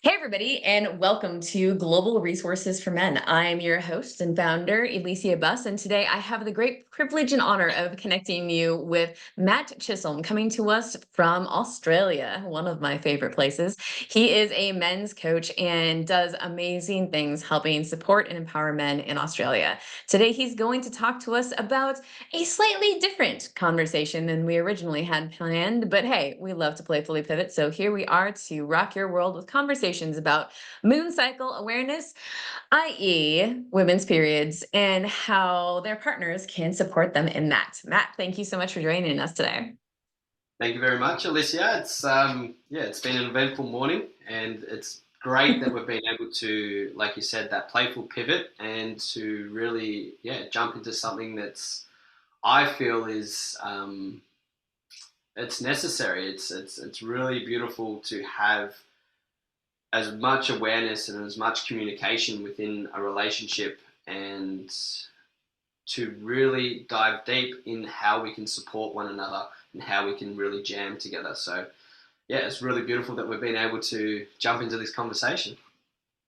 Hey, everybody, and welcome to Global Resources for Men. I'm your host and founder, Alicia Buss, and today I have the great privilege and honor of connecting you with Matt Chisholm, coming to us from Australia, one of my favorite places. He is a men's coach and does amazing things helping support and empower men in Australia. Today, he's going to talk to us about a slightly different conversation than we originally had planned, but hey, we love to playfully pivot, so here we are to rock your world with conversations about moon cycle awareness, i.e., women's periods, and how their partners can support them in that. Matt, thank you so much for joining us today. Thank you very much, Alicia. It's been an eventful morning, and it's great that we've been able to, like you said, that playful pivot and to really, jump into something that's I feel is it's necessary. It's really beautiful to have as much awareness and as much communication within a relationship, and to really dive deep in how we can support one another and how we can really jam together. So yeah, it's really beautiful that we've been able to jump into this conversation.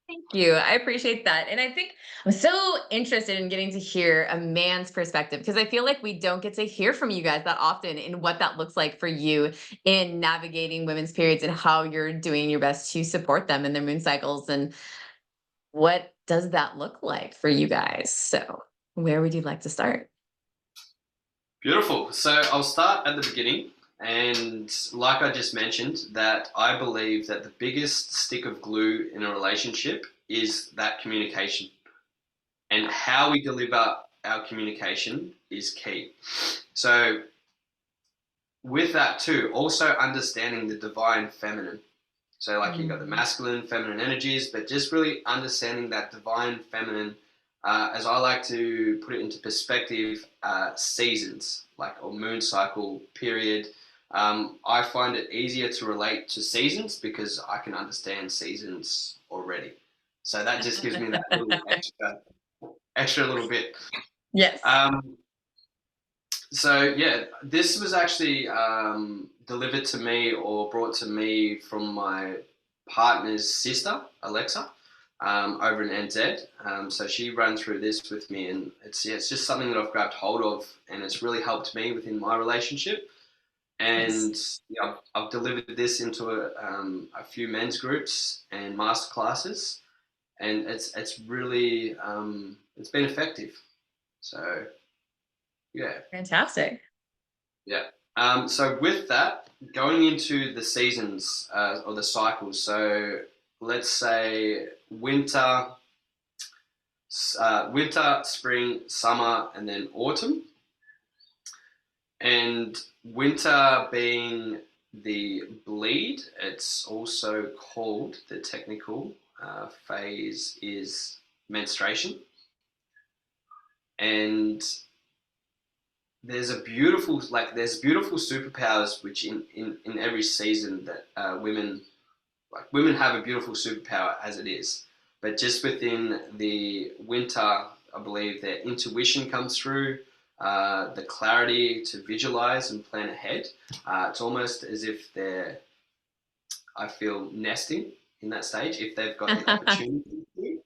Thank you. I appreciate that. And I think I'm so interested in getting to hear a man's perspective because I feel like we don't get to hear from you guys that often in what that looks like for you in navigating women's periods and how you're doing your best to support them in their moon cycles. And what does that look like for you guys? So, where would you like to start? Beautiful. So I'll start at the beginning. And like I just mentioned, that I believe that the biggest stick of glue in a relationship is that communication. And how we deliver our communication is key. So with that too, also understanding the divine feminine. So like you've got the Mm. masculine, feminine energies, but just really understanding that divine feminine, as I like to put it into perspective, seasons, like or moon cycle period. I find it easier to relate to seasons because I can understand seasons already. So that just gives me that little extra little bit. Yes. Um, so yeah, this was actually delivered to me or brought to me from my partner's sister, Alexa, over in NZ. So she ran through this with me, and it's just something that I've grabbed hold of, and it's really helped me within my relationship. Nice. And yeah, I've delivered this into a few men's groups and master classes, and it's really it's been effective. So yeah. Fantastic. Yeah. So with that, going into the seasons or the cycles. So let's say winter, spring, summer, and then autumn. And winter being the bleed, it's also called the technical phase is menstruation. And there's beautiful superpowers which in every season that women have a beautiful superpower as it is, but just within the winter, I believe their intuition comes through, the clarity to visualize and plan ahead. It's almost as if they're, I feel, nesting in that stage if they've got the opportunity to.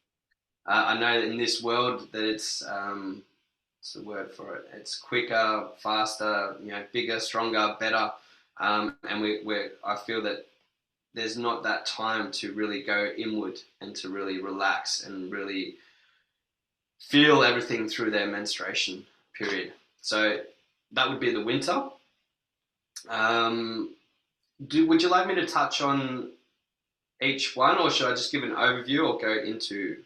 I know that in this world that it's the word for it. It's quicker, faster, bigger, stronger, better. And I feel that there's not that time to really go inward and to really relax and really feel everything through their menstruation period. So that would be the winter. Um, would you like me to touch on each one, or should I just give an overview or go into?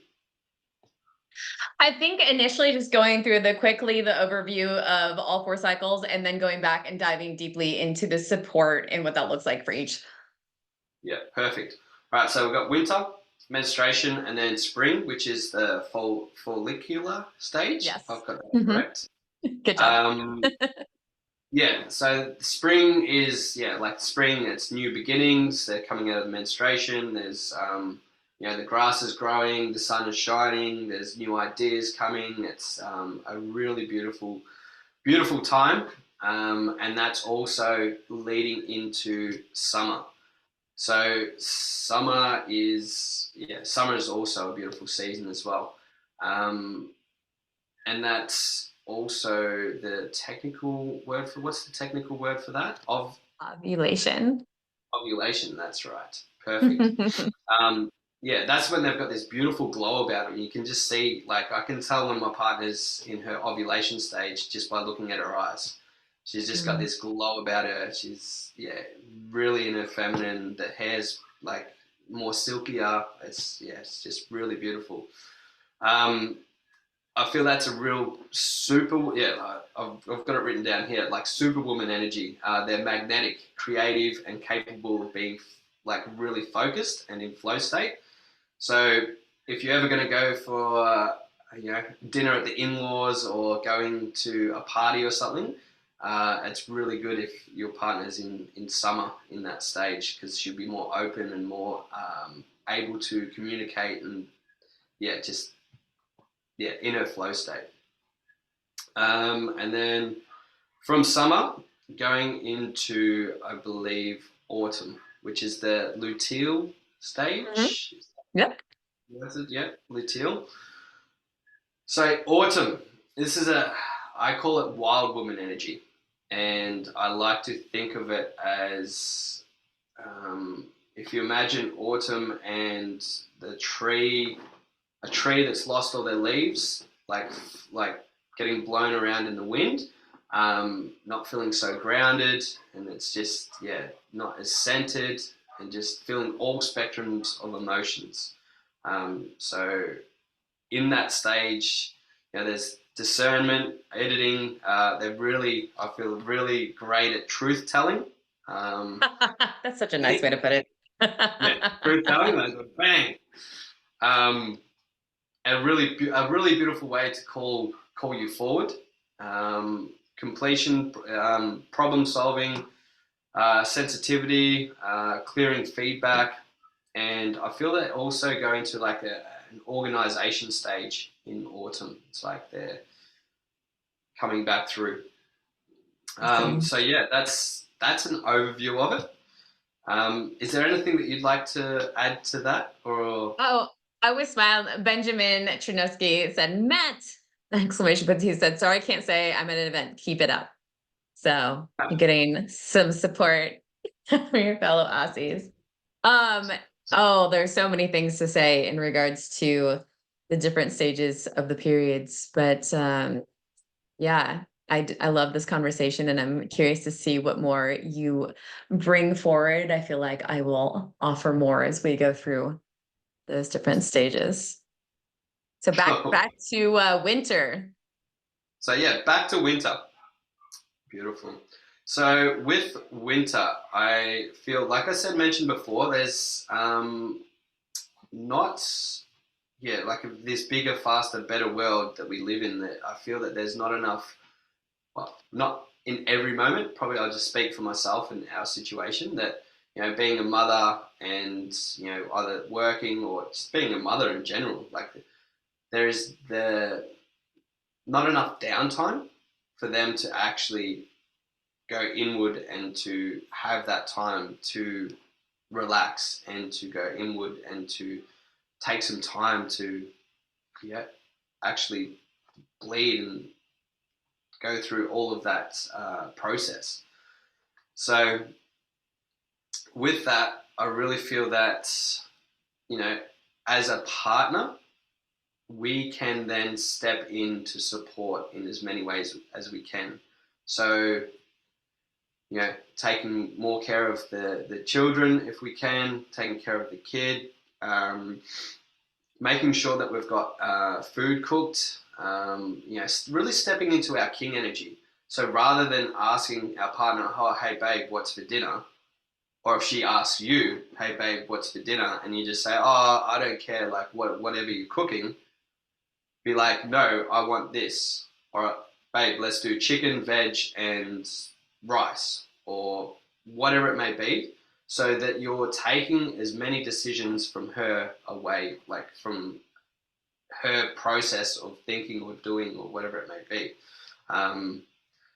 I think initially just going through the overview of all four cycles and then going back and diving deeply into the support and what that looks like for each. Yeah, perfect. All right, so we've got winter, menstruation, and then spring, which is the follicular stage, if Yes. I've got that Mhm. correct. Good job. Um, yeah, so spring is, like spring, it's new beginnings. They're coming out of menstruation. There's, the grass is growing, the sun is shining, there's new ideas coming. It's a really beautiful, beautiful time. And that's also leading into summer. So summer is also a beautiful season as well. Um, and that's also the technical word for what's the technical word for that? Of Ovulation. ovulation, that's right. Perfect. Um, yeah, that's when they've got this beautiful glow about them. You can just see, like, I can tell when my partner's in her ovulation stage just by looking at her eyes. She's just got Mm. this glow about her. She's, yeah, really in her feminine. The hair's like more silkier. It's just really beautiful. Um, I feel that's a real I've got it written down here, like superwoman energy. They're magnetic, creative, and capable of being like really focused and in flow state. So if you're ever going to go for dinner at the in-laws or going to a party or something, it's really good if your partner's in summer in that stage because she'll be more open and more able to communicate and just in her flow state. And then from summer going into, I believe, autumn, which is the luteal Mhm. stage. Yep. Was it? Yeah, luteal. So autumn. This is I call it wild woman energy, and I like to think of it as if you imagine autumn and the tree, a tree that's lost all their leaves, like getting blown around in the wind, not feeling so grounded, and it's just not as centered, and just feeling all spectrums of emotions. So in that stage, there's discernment, editing. They're really, I feel, really great at truth telling. Um, That's such a nice way to put it. yeah, truth telling, like bang. Um, a really beautiful way to call you forward. Completion, problem solving, sensitivity, clearing feedback, and I feel that also going to like an organization stage in autumn. It's like they're coming back through. Awesome. So yeah, that's an overview of it. Is there anything that you'd like to add to that, or Oh, I was smiling. Benjamin Chernosky said, Matt! Exclamation point. He said, sorry, I can't say I'm at an event. Keep it up. So you're getting some support from your fellow Aussies. Um, oh, there's so many things to say in regards to the different stages of the periods, but yeah, I love this conversation, and I'm curious to see what more you bring forward. I feel like I will offer more as we go through those different stages. So back to winter. so yeah, back to winter. Beautiful. So with winter, I feel like I said mentioned before, there's not like this bigger, faster, better world that we live in. That I feel that there's not enough. Well, not in every moment. Probably I'll just speak for myself and our situation. That being a mother and either working or just being a mother in general, like there is the not enough downtime for them to actually go inward and to have that time to relax and to go inward and to take some time to yeah actually bleed and go through all of that process. So with that, I really feel that you know as a partner we can then step in to support in as many ways as we can. So taking more care of the children if we can, taking care of the kid, making sure that we've got food cooked, really stepping into our king energy. So rather than asking our partner, oh, hey, babe, what's for dinner? Or if she asks you, hey, babe, what's for dinner? And you just say, oh, I don't care, like whatever you're cooking, be like, no, I want this. Or, babe, let's do chicken, veg, and rice, or whatever it may be, so that you're taking as many decisions from her away, like from her process of thinking or doing or whatever it may be. Um,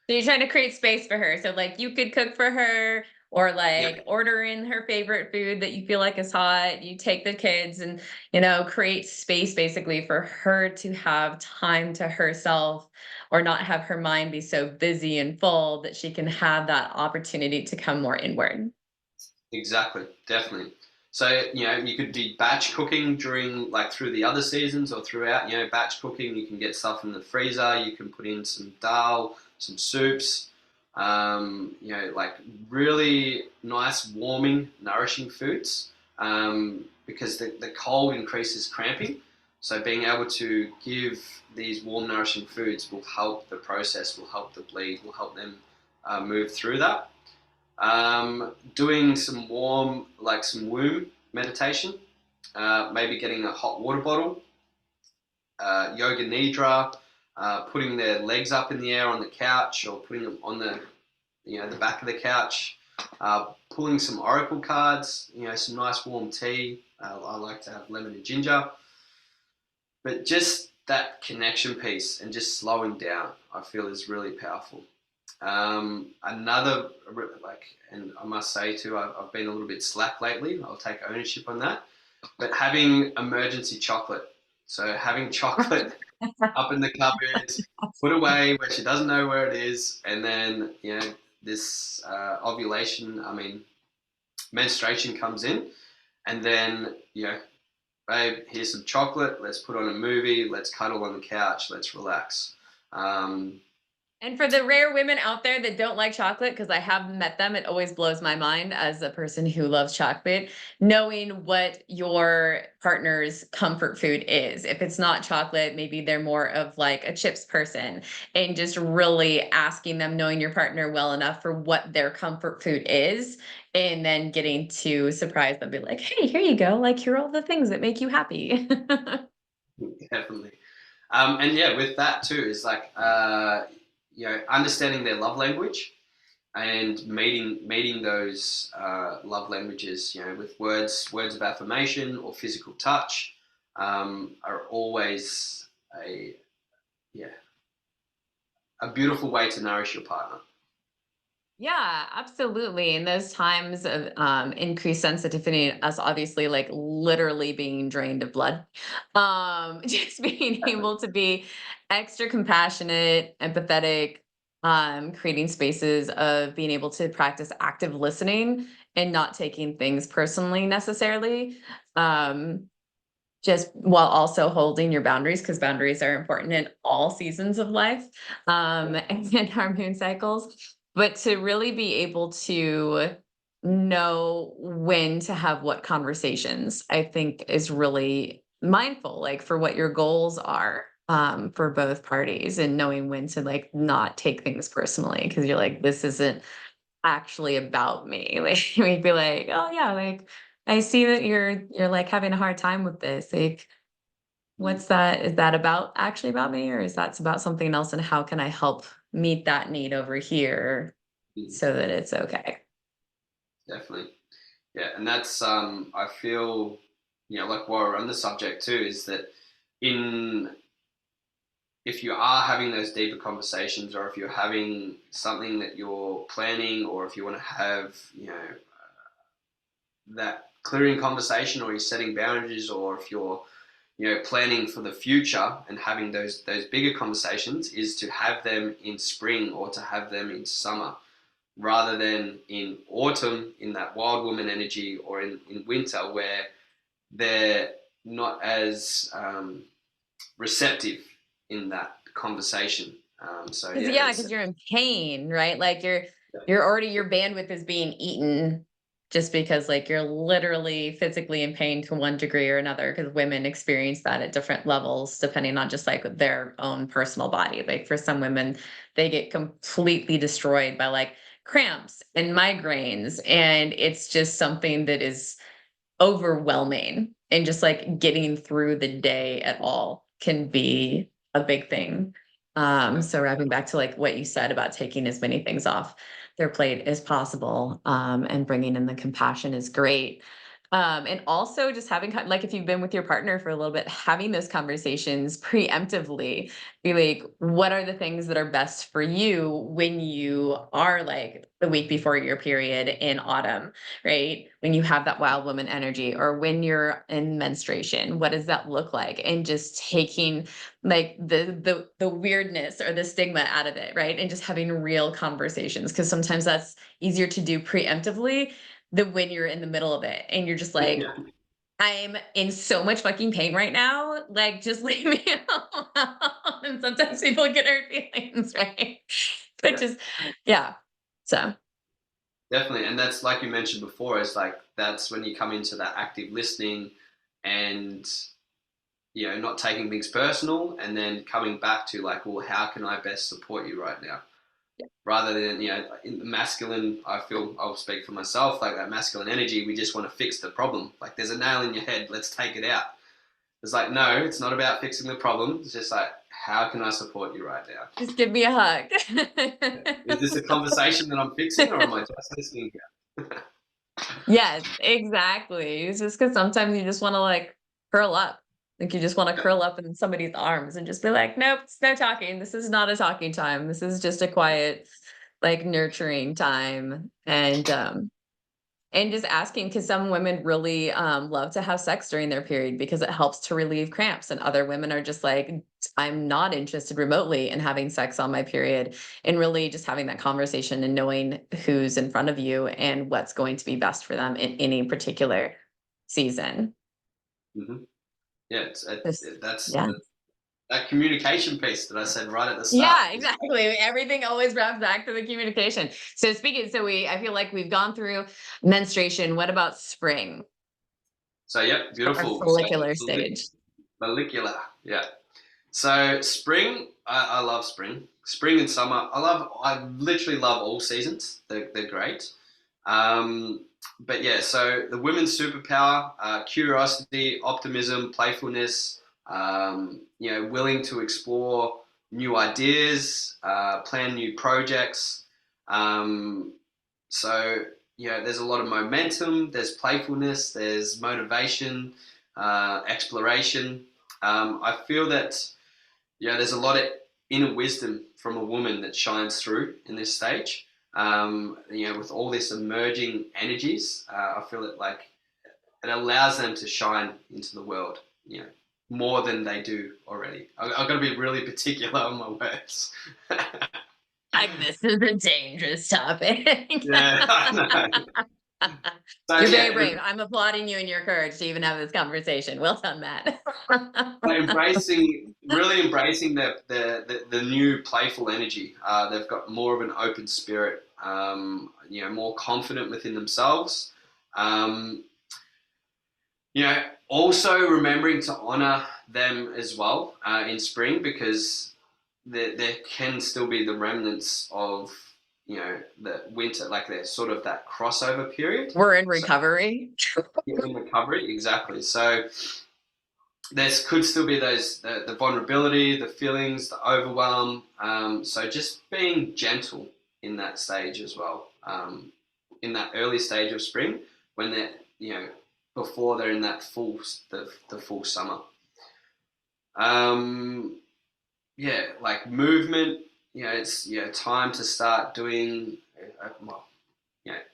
So you're trying to create space for her. So like you could cook for her, or Yep. like order in her favorite food that you feel like is hot. You take the kids and, create space basically for her to have time to herself, or not have her mind be so busy and full that she can have that opportunity to come more inward. Exactly, definitely. So, you could be batch cooking during, like, through the other seasons or throughout, batch cooking. You can get stuff in the freezer. You can put in some dal, some soups, like really nice, warming, nourishing foods, because the cold increases cramping. So, being able to give these warm, nourishing foods will help the process, will help the bleed, will help them move through that. Doing some warm, like some womb meditation, maybe getting a hot water bottle, yoga nidra, putting their legs up in the air on the couch or putting them on the back of the couch, pulling some oracle cards, some nice warm tea. I like to have lemon and ginger, but just that connection piece and just slowing down, I feel is really powerful. Another, like, and I must say too, I've been a little bit slack lately. I'll take ownership on that. But having emergency chocolate, so having chocolate up in the cupboard, put away where she doesn't know where it is, and then this ovulation, I mean menstruation comes in, and then babe, here's some chocolate. Let's put on a movie. Let's cuddle on the couch. Let's relax. Um, And for the rare women out there that don't like chocolate, because I have met them, it always blows my mind as a person who loves chocolate, knowing what your partner's comfort food is. If it's not chocolate, maybe they're more of like a chips person, and just really asking them, knowing your partner well enough for what their comfort food is, and then getting to surprise them, be like, hey, here you go. Like, here are all the things that make you happy. Definitely. And yeah, with that too is like understanding their love language and meeting those love languages, with words of affirmation or physical touch, are always a yeah a beautiful way to nourish your partner. Yeah, absolutely. In those times of increased sensitivity, us obviously like literally being drained of blood, just being able to be extra compassionate, empathetic, creating spaces of being able to practice active listening and not taking things personally necessarily. Um, just while also holding your boundaries, because boundaries are important in all seasons of life, and in our moon cycles. But to really be able to know when to have what conversations, I think is really mindful, like for what your goals are, for both parties, and knowing when to like not take things personally, because you're like, this isn't actually about me. Like we'd be like, oh yeah, like I see that you're like having a hard time with this. Like, Mm, what's that? Is that about actually about me, or is that about something else? And how can I help meet that need over here mm, so that it's okay? definitely. Yeah, and that's I feel, like while we're on the subject too, is that in if you are having those deeper conversations, or if you're having something that you're planning, or if you want to have, that clearing conversation, or you're setting boundaries, or if you're, planning for the future and having those bigger conversations, is to have them in spring or to have them in summer, rather than in autumn in that wild woman energy, or in winter where they're not as receptive in that conversation. So Because yeah, yeah, it's because you're in pain, right? Like you're already your bandwidth is being eaten just because like you're literally physically in pain to one degree or another, because women experience that at different levels depending on just like their own personal body. Like for some women, they get completely destroyed by like cramps and migraines, and it's just something that is overwhelming, and just like getting through the day at all can be a big thing. So wrapping back to like what you said about taking as many things off their plate as possible, and bringing in the compassion is great. And also just having like if you've been with your partner for a little bit, having those conversations preemptively, be like, what are the things that are best for you when you are like the week before your period in autumn, right? When you have that wild woman energy, or when you're in menstruation, what does that look like? And just taking like the weirdness or the stigma out of it, right? And just having real conversations. Cause sometimes that's easier to do preemptively than when you're in the middle of it and you're just like, Yeah, I'm in so much fucking pain right now. Like, just leave me alone. And sometimes people get hurt feelings, right? But yeah, just, yeah. So, definitely. And that's like you mentioned before, it's like that's when you come into that active listening and not taking things personal and then coming back to like, well, how can I best support you right now? Rather than, in the masculine, I feel I'll speak for myself, like that masculine energy, we just want to fix the problem. Like there's a nail in your head, let's take it out. It's like, no, it's not about fixing the problem. It's just like, how can I support you right now? just give me a hug. Is this a conversation that I'm fixing or am I just listening here? Yes, exactly. It's just because sometimes you just want to like curl up. Like you just want to Yeah. curl up in somebody's arms and just be like, nope, it's no talking. This is not a talking time. This is just a quiet, like nurturing time. And just asking, because some women really love to have sex during their period because it helps to relieve cramps, and other women are just like, I'm not interested remotely in having sex on my period. And really just having that conversation and knowing who's in front of you and what's going to be best for them in any particular season. Mm-hmm. Yeah, Just, that's yeah. that communication piece that I said right at the start. Yeah, exactly. Everything always wraps back to the communication. So speaking, so I feel like we've gone through menstruation. What about spring? So, yep, Our beautiful. So, follicular stage. follicular, yeah. So spring, I love spring. Spring and summer, I literally love all seasons. They're great. But yeah, so the women's superpower, curiosity, optimism, playfulness, willing to explore new ideas, plan new projects. Um, so, there's a lot of momentum, there's playfulness, there's motivation, exploration. I feel that there's a lot of inner wisdom from a woman that shines through in this stage. With all this emerging energies, I feel that like it allows them to shine into the world, more than they do already. I've got to be really particular on my words. Like, this is a dangerous topic. Yeah, I know. So You're very yeah, brave. I'm applauding you and your courage to even have this conversation. Well done, Matt. really embracing the new playful energy. They've got more of an open spirit, more confident within themselves. Um, also remembering to honor them as well in spring because there can still be the remnants of the winter, like there's sort of that crossover period. We're in So recovery. in recovery, exactly. So there could still be the vulnerability, the feelings, the overwhelm. So just being gentle in that stage as well. In that early stage of spring, when they're before they're in that the full summer. Um, like movement. It's time to start doing. Well,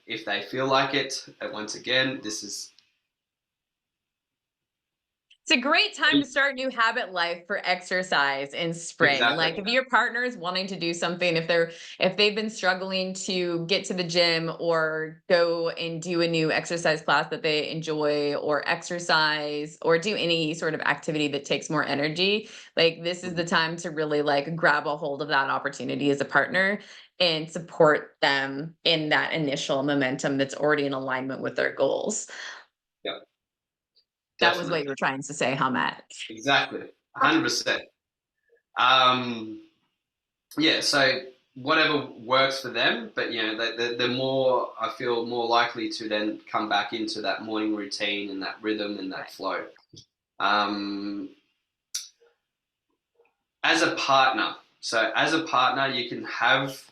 if they feel like it. Once again, this is It's a great time to start new habit life for exercise in spring. exactly. Like if your partner is wanting to do something, if they've been struggling to get to the gym or go and do a new exercise class that they enjoy, or exercise or do any sort of activity that takes more energy, like this is the time to really like grab a hold of that opportunity as a partner and support them in that initial momentum that's already in alignment with their goals. Yeah, That was what definitely. you were trying to say, huh, Matt? Exactly. 100%. Um, yeah, so whatever works for them, but they're more, I feel, more likely to then come back into that morning routine and that rhythm and that Right. flow. Um, as a partner, so as a partner, you can have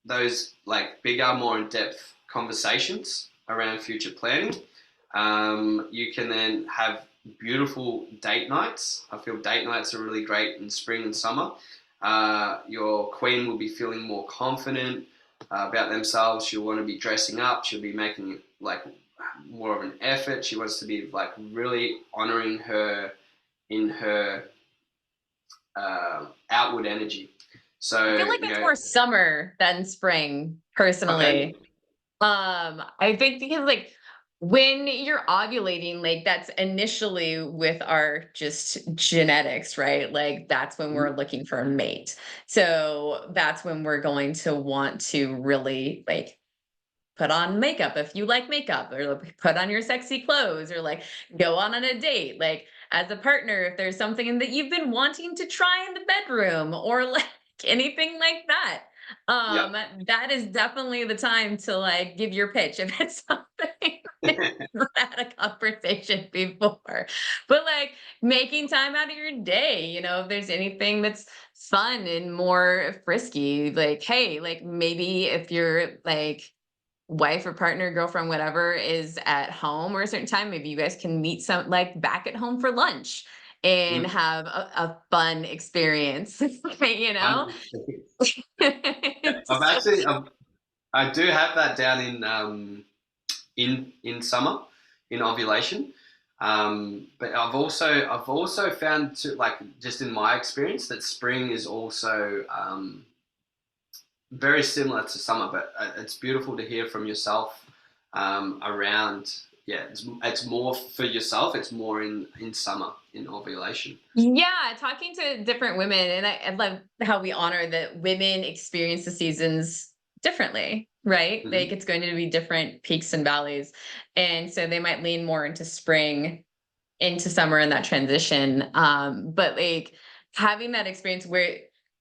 those like bigger, more in depth conversations around future planning. You can then have beautiful date nights. I feel date nights are really great in spring and summer. Your queen will be feeling more confident about themselves. She'll want to be dressing up. She'll be making like more of an effort. She wants to be like really honoring her in her outward energy. I feel So, like it's more summer than spring, personally. okay. I think because like when you're ovulating, like that's initially with our just genetics, right? Like that's when we're Mhm. looking for a mate. So that's when we're going to want to really like put on makeup if you like makeup, or like, put on your sexy clothes, or like go on a date. Like as a partner, if there's something that you've been wanting to try in the bedroom, or like anything like that, Yep. um, that is definitely the time to like give your pitch if it's something we've had a conversation before. But like making time out of your day, if there's anything that's fun and more frisky, like, hey, like maybe if you're like wife or partner, girlfriend, whatever, is at home or a certain time, maybe you guys can meet some like back at home for lunch and Mm. have a fun experience, you know? 100%. I've It's actually, I do have that down in summer, in ovulation. But I've also found to like just in my experience that spring is also very similar to summer, but it's beautiful to hear from yourself around. Yeah, it's more for yourself. It's more in summer in ovulation. Yeah, talking to different women, and I love how we honor that women experience the seasons differently, right? Like Hmm. it's going to be different peaks and valleys. And so they might lean more into spring, into summer, and that transition. But like having that experience where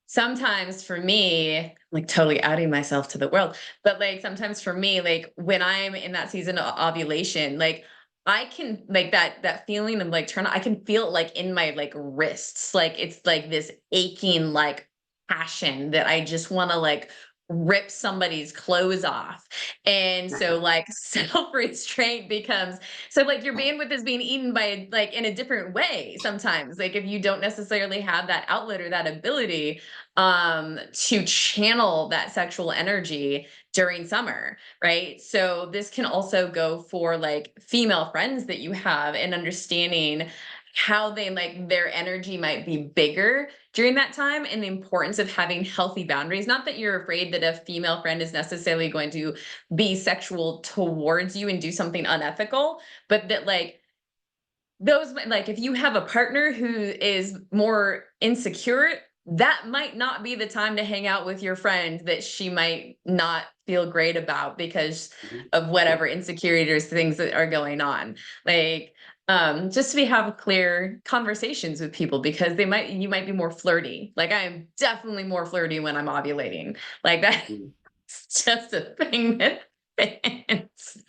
sometimes for me, like totally outing myself to the world, but like sometimes for me, like when I'm in that season of ovulation, like I can like that feeling of like I can feel it like in my like wrists. Like it's like this aching like passion that I just want to like rip somebody's clothes off. And so like self-restraint becomes, so like your bandwidth is being eaten by like in a different way sometimes. Like if you don't necessarily have that outlet or that ability to channel that sexual energy during summer, right? So this can also go for like female friends that you have, and understanding how they like their energy might be bigger during that time, and the importance of having healthy boundaries. Not that you're afraid that a female friend is necessarily going to be sexual towards you and do something unethical, but that like those like if you have a partner who is more insecure, that might not be the time to hang out with your friend that she might not feel great about because Hmm. of whatever insecurities, things that are going on. Like just to be have clear conversations with people, because you might be more flirty. Like I am definitely more flirty when I'm ovulating. Like that's just a thing that happens.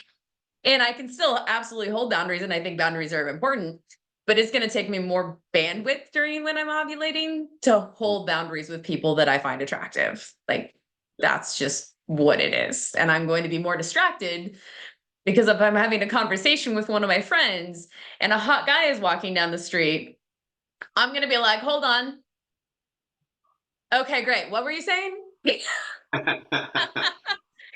And I can still absolutely hold boundaries, and I think boundaries are important, but it's gonna take me more bandwidth during when I'm ovulating to hold boundaries with people that I find attractive. Like, that's just what it is, and I'm going to be more distracted because if I'm having a conversation with one of my friends and a hot guy is walking down the street, I'm gonna be like, "Hold on. Okay, great. What were you saying?"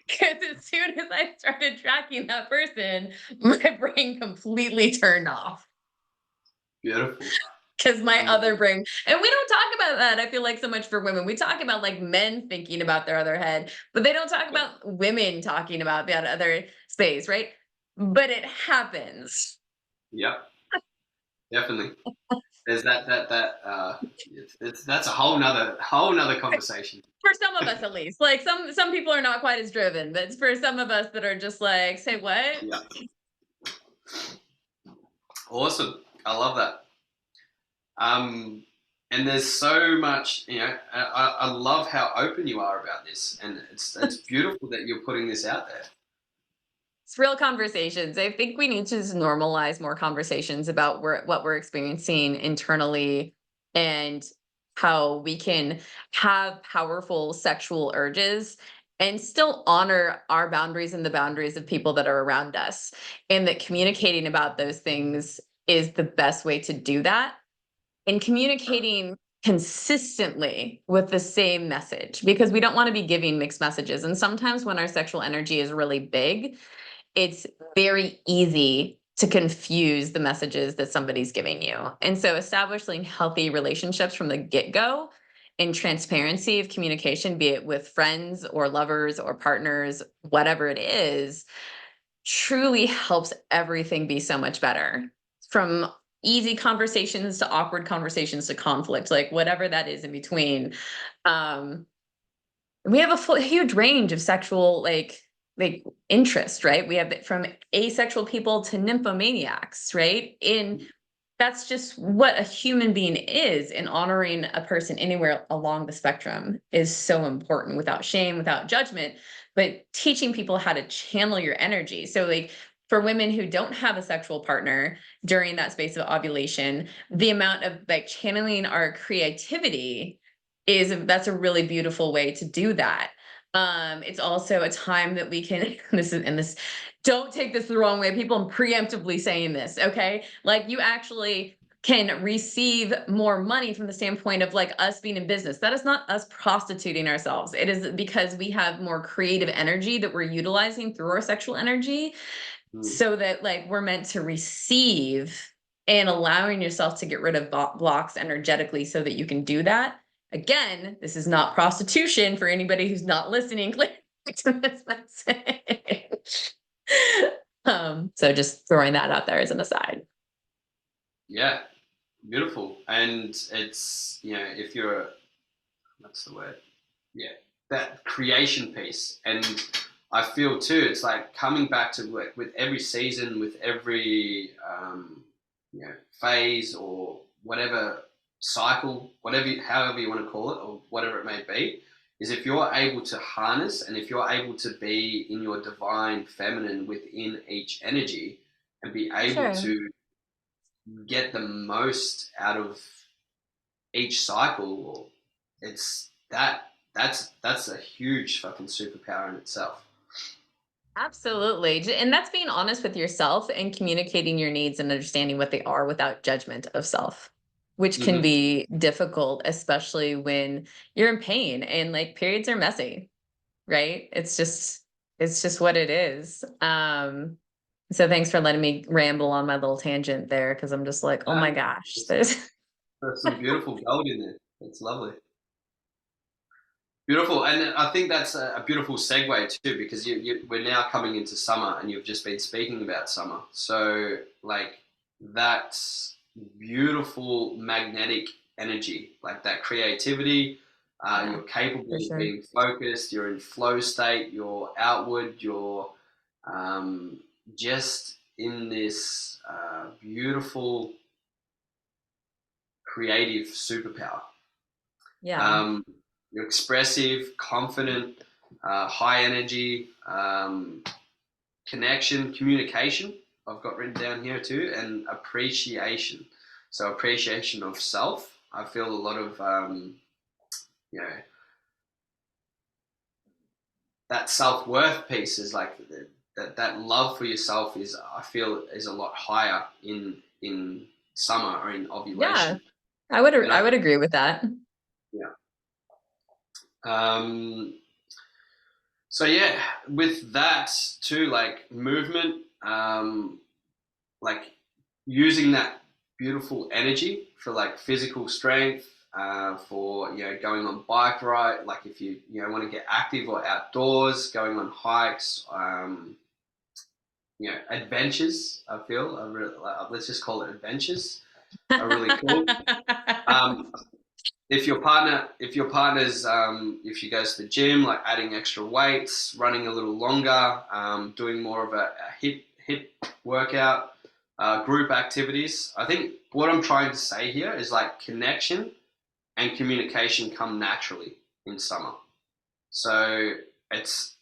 Because as soon as I started tracking that person, my brain completely turned off. Beautiful. Because my Um, other brain, and we don't talk about that, I feel like, so much for women. We talk about like men thinking about their other head, but they don't talk yeah, about women talking about that other space, right? But it happens. yeah, definitely. There's that's a whole nother conversation. For some of us at least. Like some people are not quite as driven, but for some of us that are just like, say what? Yeah, awesome. I love that. Um, and there's so much, I love how open you are about this, and it's beautiful that you're putting this out there. It's real conversations. I think we need to just normalize more conversations about what we're experiencing internally, and how we can have powerful sexual urges and still honor our boundaries and the boundaries of people that are around us. And that communicating about those things is the best way to do that. And communicating consistently with the same message, because we don't want to be giving mixed messages. And sometimes when our sexual energy is really big, it's very easy to confuse the messages that somebody's giving you. And so establishing healthy relationships from the get-go and transparency of communication, be it with friends or lovers or partners, whatever it is, truly helps everything be so much better. From easy conversations to awkward conversations to conflict, like whatever that is in between. Um, we have a huge range of sexual like interest, right? We have from asexual people to nymphomaniacs, right? In That's just what a human being is, and honoring a person anywhere along the spectrum is so important, without shame, without judgment, but teaching people how to channel your energy. So like for women who don't have a sexual partner during that space of ovulation, the amount of like channeling our creativity that's a really beautiful way to do that. It's also a time that we can this don't take this the wrong way. People, I'm preemptively saying this, okay? Like you actually can receive more money from the standpoint of like us being in business. That is not us prostituting ourselves. It is because we have more creative energy that we're utilizing through our sexual energy, Mm. so that like we're meant to receive, and allowing yourself to get rid of blocks energetically so that you can do that. Again, this is not prostitution for anybody who's not listening clearly to this message. So just throwing that out there as an aside. Yeah, beautiful. And it's, if you're, what's the word? Yeah, that creation piece. And I feel too, it's like coming back to work with every season, with every phase or whatever cycle, however you want to call it, or whatever it may be, is if you're able to harness and if you're able to be in your divine feminine within each energy and be For able sure. to get the most out of each cycle, it's that's a huge fucking superpower in itself. Absolutely. And that's being honest with yourself and communicating your needs and understanding what they are without judgment of self, which can Hmm. be difficult, especially when you're in pain and like periods are messy, right? It's just what it is. So thanks for letting me ramble on my little tangent there, because I'm just like, oh my No, gosh, there's, there's there's some beautiful gold in there. It's lovely. Beautiful, and I think that's a beautiful segue too, because we're now coming into summer, and you've just been speaking about summer. So, like that beautiful magnetic energy, like that creativity, yeah, you're capable for of sure. being focused. You're in flow state. You're outward. You're um, just in this beautiful creative superpower. Yeah. Um, you're expressive, confident, high energy, connection, communication. I've got written down here too, and appreciation. So appreciation of self. I feel a lot of you know that self worth piece is like that love for yourself is, I feel, is a lot higher in summer or in Yeah. ovulation. And I would agree with that. yeah. Um, So yeah, with that too, like movement, like using that beautiful energy for like physical strength, for going on bike ride, like if you want to get active or outdoors, going on hikes, adventures. I feel let's just call it adventures are really cool. Um, if she goes to the gym, like adding extra weights, running a little longer, doing more of a hip workout, group activities. I think what I'm trying to say here is like connection and communication come naturally in summer. So it's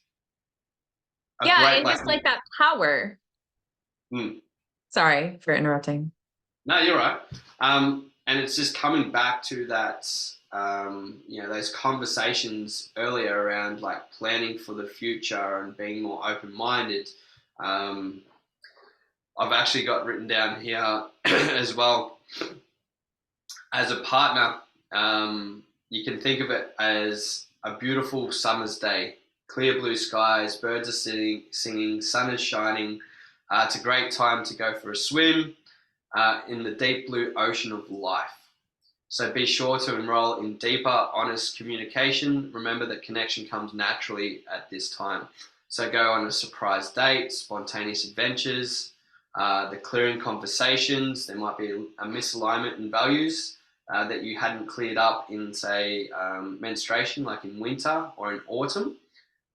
a Yeah, great and like. just like that power. Mm, Sorry for interrupting. no, you're right. And it's just coming back to that. those conversations earlier around like planning for the future and being more open-minded. Um, I've actually got written down here as well, as a partner, you can think of it as a beautiful summer's day, clear blue skies, birds are singing, sun is shining. It's a great time to go for a swim in the deep blue ocean of life. So be sure to enroll in deeper, honest communication. Remember that connection comes naturally at this time. So go on a surprise date, spontaneous adventures, the clearing conversations. There might be a misalignment in values that you hadn't cleared up in, say, menstruation, like in winter or in autumn.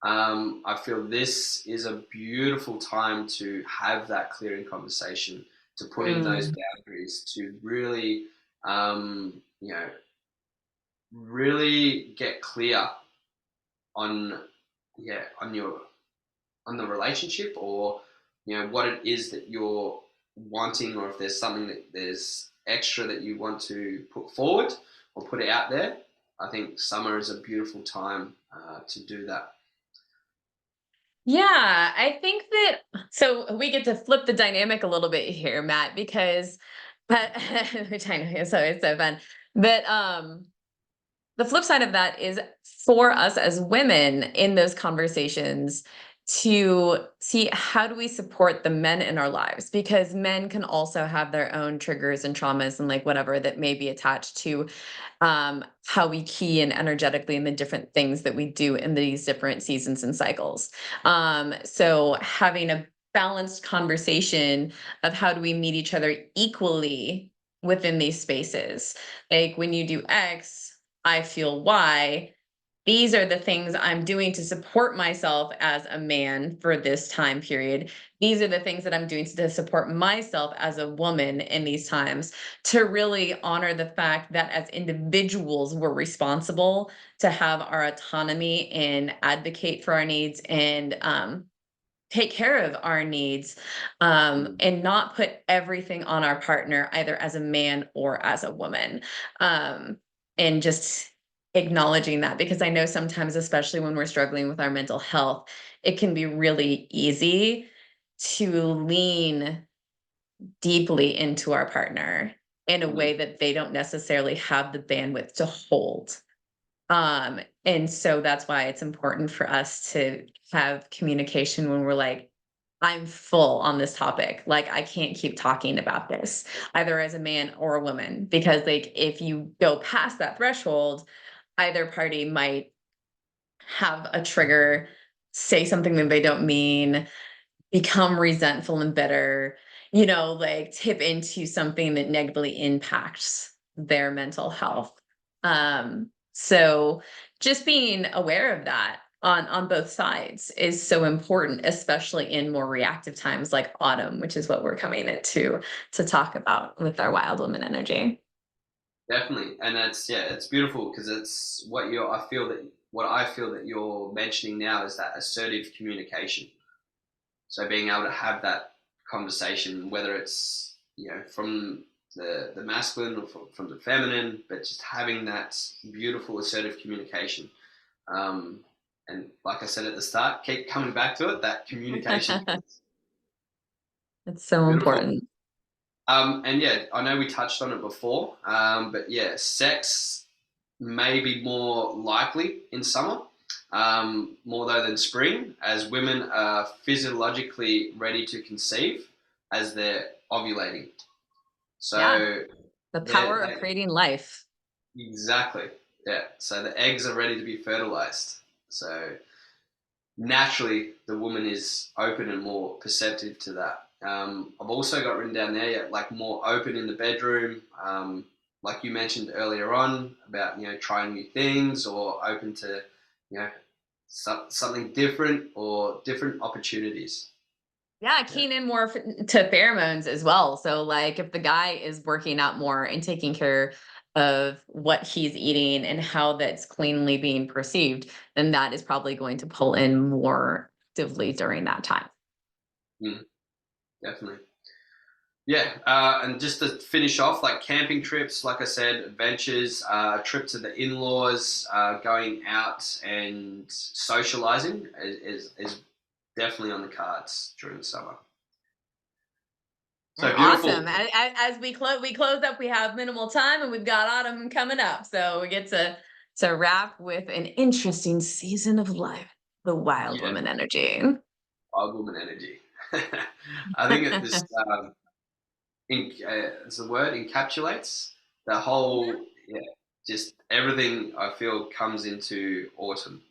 I feel this is a beautiful time to have that clearing conversation, to put in those Mm. boundaries, to really, really get clear on, on your on the relationship, or what it is that you're wanting, or if there's something that there's extra that you want to put forward or put it out there. I think summer is a beautiful time to do that. Yeah, I think that so we get to flip the dynamic a little bit here, Matt, because but which I know is always so fun. But the flip side of that is for us as women in those conversations to see how do we support the men in our lives, because men can also have their own triggers and traumas and like whatever that may be attached to how we key in energetically in the different things that we do in these different seasons and cycles. So having a balanced conversation of how do we meet each other equally within these spaces. Like when you do X, I feel Y. These are the things I'm doing to support myself as a man for this time period. These are the things that I'm doing to support myself as a woman in these times, to really honor the fact that as individuals, we're responsible to have our autonomy and advocate for our needs and take care of our needs, Mm. and not put everything on our partner, either as a man or as a woman. Um, and just acknowledging that, because I know sometimes, especially when we're struggling with our mental health, it can be really easy to lean deeply into our partner in a Mm. way that they don't necessarily have the bandwidth to hold. And so that's why it's important for us to have communication when we're like, I'm full on this topic. Like, I can't keep talking about this, either as a man or a woman, because like if you go past that threshold, either party might have a trigger, say something that they don't mean, become resentful and bitter, like tip into something that negatively impacts their mental health. So just being aware of that on both sides is so important, especially in more reactive times like autumn, which is what we're coming into to talk about with our wild woman energy. Definitely, and that's, yeah, it's beautiful because it's what you're. I feel that what I feel that you're mentioning now is that assertive communication. So being able to have that conversation, whether it's from the masculine or from the feminine, but just having that beautiful assertive communication. Um, and like I said at the start, keep coming back to it. That communication piece, It's so beautiful. important. And yeah, I know we touched on it before, but yeah, sex may be more likely in summer, more though than spring, as women are physiologically ready to conceive as they're ovulating. Yeah, So the they're, power of they creating life. exactly, yeah. So the eggs are ready to be fertilized. So naturally the woman is open and more perceptive to that. I've also got written down there, yeah, like more open in the bedroom, like you mentioned earlier on about trying new things, or open to you know something different or different opportunities. Yeah, Yeah. keen in more to pheromones as well. So, like, if the guy is working out more and taking care of what he's eating and how that's cleanly being perceived, then that is probably going to pull in more actively during that time. Mm, definitely. Yeah, and just to finish off, like camping trips, like I said, adventures, trip to the in-laws, going out and socializing is definitely on the cards during the summer. So Awesome. beautiful. As we close up, we have minimal time, and we've got autumn coming up, so we get to wrap with an interesting season of life, the wild Yeah, woman energy. wild woman energy. I think it this it's the word encapsulates the whole, yeah, just everything I feel comes into autumn.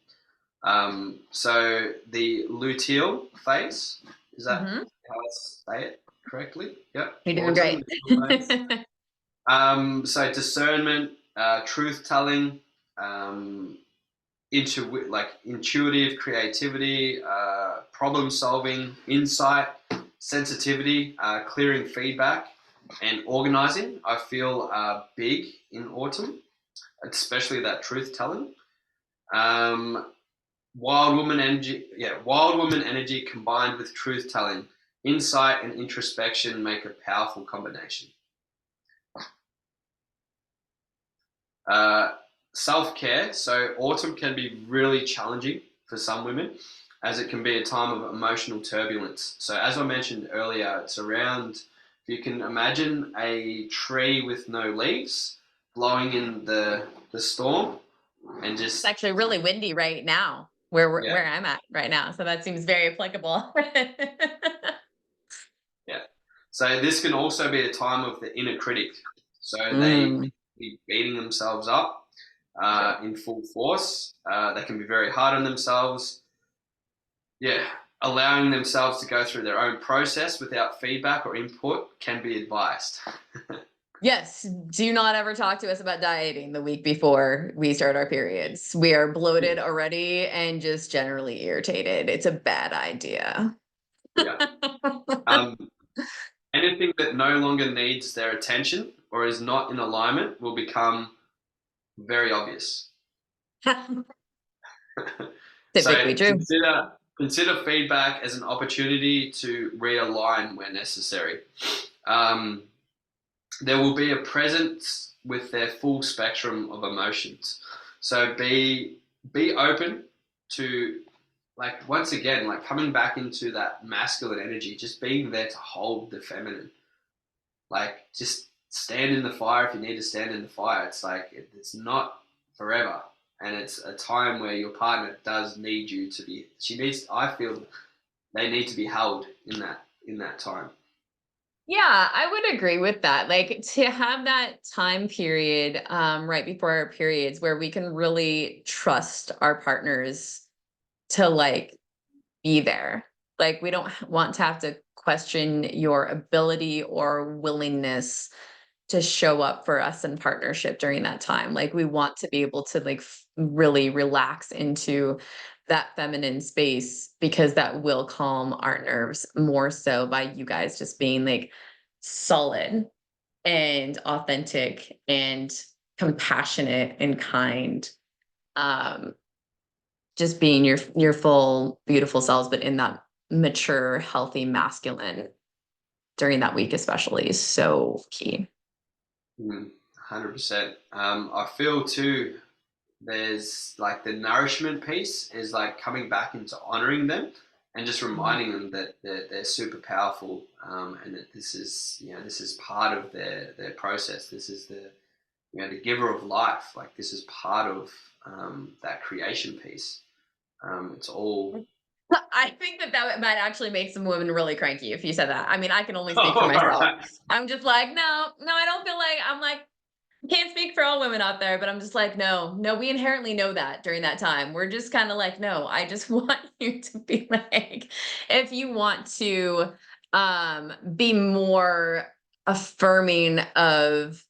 So the luteal phase, is that Hmm. how I say it correctly? Yep, You're doing autumn, great. luteal phase. So discernment, truth telling, um, like intuitive creativity, problem solving, insight, sensitivity, clearing feedback, and organizing. I feel big in autumn, especially that truth telling. Um, wild woman energy, yeah, wild woman energy combined with truth telling, insight and introspection make a powerful combination. Uh, Self care. So, autumn can be really challenging for some women as it can be a time of emotional turbulence. So, as I mentioned earlier, it's around, if you can imagine a tree with no leaves blowing in the storm and It's just, actually really windy right now yeah, where I'm at right now, so that seems very applicable. yeah. So, this can also be a time of the inner critic. So, they Mm. be beating themselves up in full force. They can be very hard on themselves. Yeah, allowing themselves to go through their own process without feedback or input can be advised. Yes, do not ever talk to us about dieting the week before we start our periods. We are bloated already and just generally irritated. It's a bad idea. Yeah. Um, Anything that no longer needs their attention or is not in alignment will become very obvious. Typically So true. consider feedback as an opportunity to realign where necessary. Um, there will be a presence with their full spectrum of emotions. So be open to, like, once again, like coming back into that masculine energy, just being there to hold the feminine. Like, just stand in the fire if you need to stand in the fire. It's like it's not forever, and it's a time where your partner does need you to be. She needs. I feel they need to be held in that time. Yeah, I would agree with that. Like to have that time period right before our periods where we can really trust our partners to like be there. Like we don't want to have to question your ability or willingness to show up for us in partnership during that time. Like we want to be able to like really relax into that feminine space because that will calm our nerves more so by you guys just being like solid and authentic and compassionate and kind. Um, just being your full beautiful selves, but in that mature, healthy masculine during that week, especially is so key. 100%. I feel too. There's like the nourishment piece is like coming back into honoring them and just Mhm. reminding them that they're super powerful, and that this is, this is part of their process. This is the giver of life. Like, this is part of that creation piece. It's all. I think that that might actually make some women really cranky if you said that. I mean, I can only speak for All myself. right. I'm just like, no, no, I don't feel like I'm like, can't speak for all women out there, but I'm just like, no, no, we inherently know that during that time. We're just kind of like, no, I just want you to be like, if you want to be more affirming of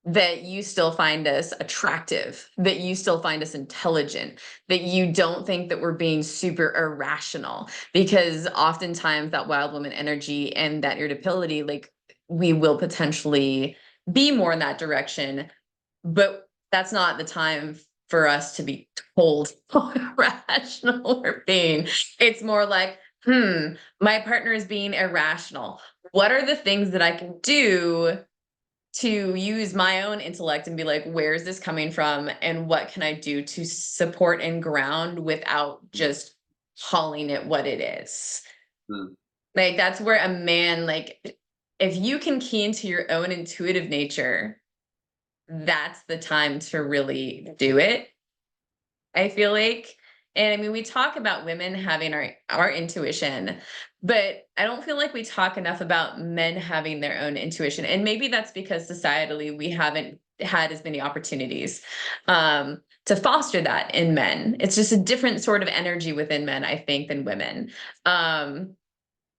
that you still find us attractive, that you still find us intelligent, that you don't think that we're being super irrational. Because oftentimes that wild woman energy and that irritability, like we will potentially be more in that direction, but that's not the time for us to be told how irrational we're being. It's more like, My partner is being irrational. What are the things that I can do to use my own intellect and be like, where is this coming from? And what can I do to support and ground without just calling it what it is? Mm, Like, that's where a man, like, if you can key into your own intuitive nature, that's the time to really do it, I feel like. And I mean, we talk about women having our intuition, but I don't feel like we talk enough about men having their own intuition. And maybe that's because societally we haven't had as many opportunities to foster that in men. It's just a different sort of energy within men, I think, than women. Um,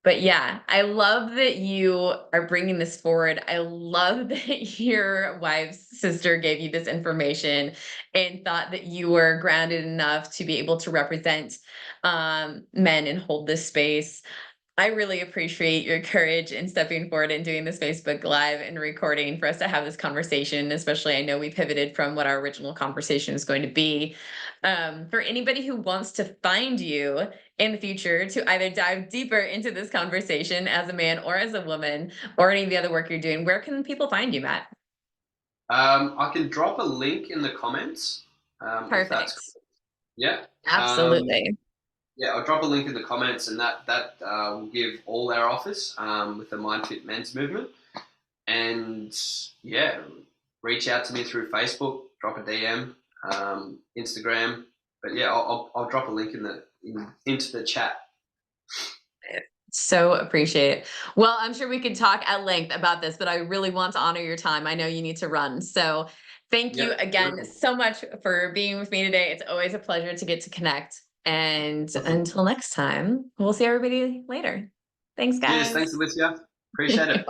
but yeah, I love that you are bringing this forward. I love that your wife's sister gave you this information and thought that you were grounded enough to be able to represent men and hold this space. I really appreciate your courage in stepping forward and doing this Facebook Live and recording for us to have this conversation. Especially, I know we pivoted from what our original conversation is going to be. For anybody who wants to find you in the future to either dive deeper into this conversation as a man or as a woman, or any of the other work you're doing, where can people find you, Matt? I can drop a link in the comments if that's Perfect. yeah. Absolutely. Yeah, I'll drop a link in the comments, and that will give all our offers with the Mind Fit Men's movement. And yeah, reach out to me through Facebook, drop a DM, Instagram. But yeah, I'll drop a link into the chat. So appreciate it. Well, I'm sure we could talk at length about this, but I really want to honor your time. I know you need to run. So thank you Yep, again beautiful, so much for being with me today. It's always a pleasure to get to connect. And awesome. until next time, we'll see everybody later. Thanks, Cheers, thanks, guys. Alicia. Appreciate it.